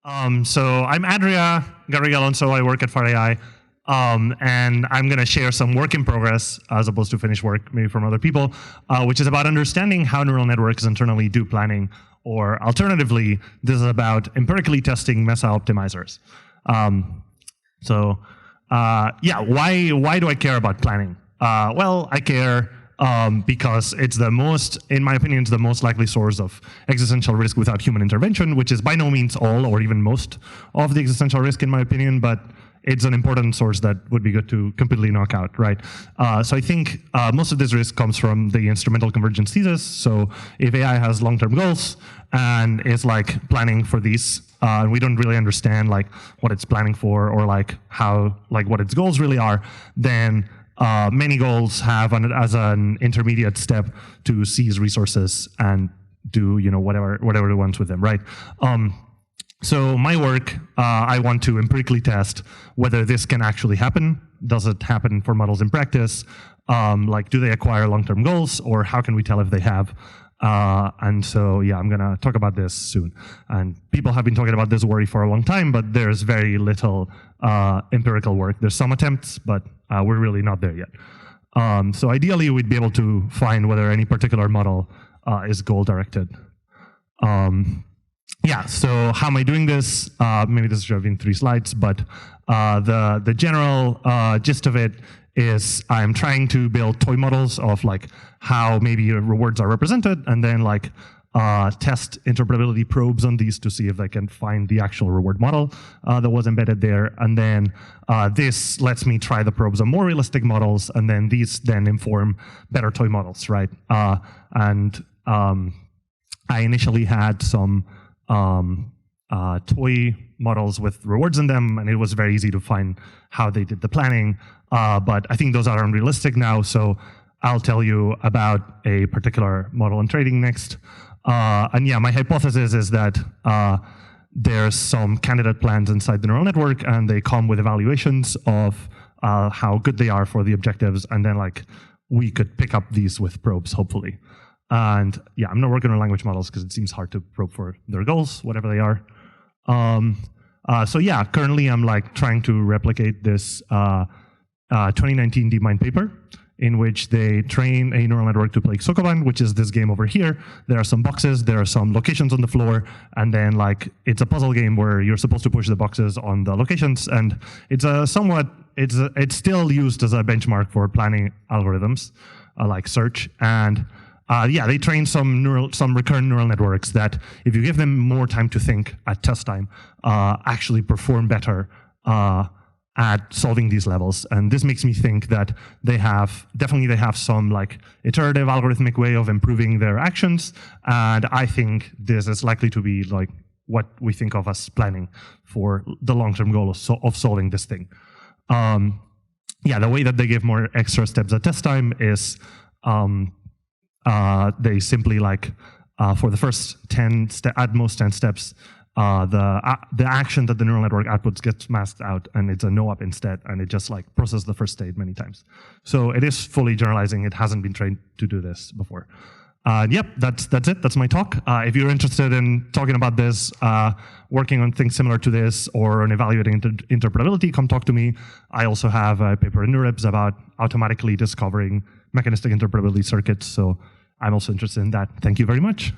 So I'm Adrià Garriga Alonso. I work at FireAI, and I'm going to share some work in progress as opposed to finished work, maybe from other people, which is about understanding how neural networks internally do planning, or alternatively, this is about empirically testing Mesa optimizers. Yeah, why do I care about planning? Well, I care because it's the most, in my opinion, it's the most likely source of existential risk without human intervention, which is by no means all or even most of the existential risk, in my opinion, but it's an important source that would be good to completely knock out, right? So I think most of this risk comes from the instrumental convergence thesis. So if AI has long-term goals and is like planning for these, we don't really understand like what it's planning for or like how, like what its goals really are, then many goals have as an intermediate step to seize resources and do whatever it wants with them, right? So my work, I want to empirically test whether this can actually happen. Does it happen for models in practice? Like, do they acquire long-term goals, or how can we tell if they have? And so, yeah, I'm going to talk about this soon. And people have been talking about this worry for a long time, but there's very little empirical work. There's some attempts, but we're really not there yet. So ideally, we'd be able to find whether any particular model is goal-directed. Yeah, so how am I doing this? Maybe this should have been 3 slides, but the general gist of it is I'm trying to build toy models of like how maybe rewards are represented, and then like test interpretability probes on these to see if they can find the actual reward model that was embedded there. And then this lets me try the probes on more realistic models, and then these then inform better toy models, right? I initially had some toy models with rewards in them, and it was very easy to find how they did the planning. But I think those are unrealistic now, so I'll tell you about a particular model in trading next. And yeah, my hypothesis is that there's some candidate plans inside the neural network, and they come with evaluations of how good they are for the objectives, and then like we could pick up these with probes, hopefully. And yeah, I'm not working on language models because it seems hard to probe for their goals, whatever they are. So yeah, currently I'm like trying to replicate this 2019 DeepMind paper in which they train a neural network to play Sokoban, which is this game over here. There are some boxes, there are some locations on the floor, and then like it's a puzzle game where you're supposed to push the boxes on the locations, and it's it's still used as a benchmark for planning algorithms like search. And yeah, they train some recurrent neural networks that, if you give them more time to think at test time, actually perform better at solving these levels. And this makes me think that they have some like iterative algorithmic way of improving their actions. And I think this is likely to be like what we think of as planning for the long-term goal of solving this thing. Yeah, the way that they give more extra steps at test time is they simply like for the first 10 at most 10 steps, the action that the neural network outputs gets masked out, and it's a no-up instead, and it just like processes the first state many times. So it is fully generalizing. It hasn't been trained to do this before. Yep, that's it. That's my talk. If you're interested in talking about this, working on things similar to this, or on evaluating interpretability, come talk to me. I also have a paper in NeurIPS about automatically discovering mechanistic interpretability circuits, so I'm also interested in that. Thank you very much.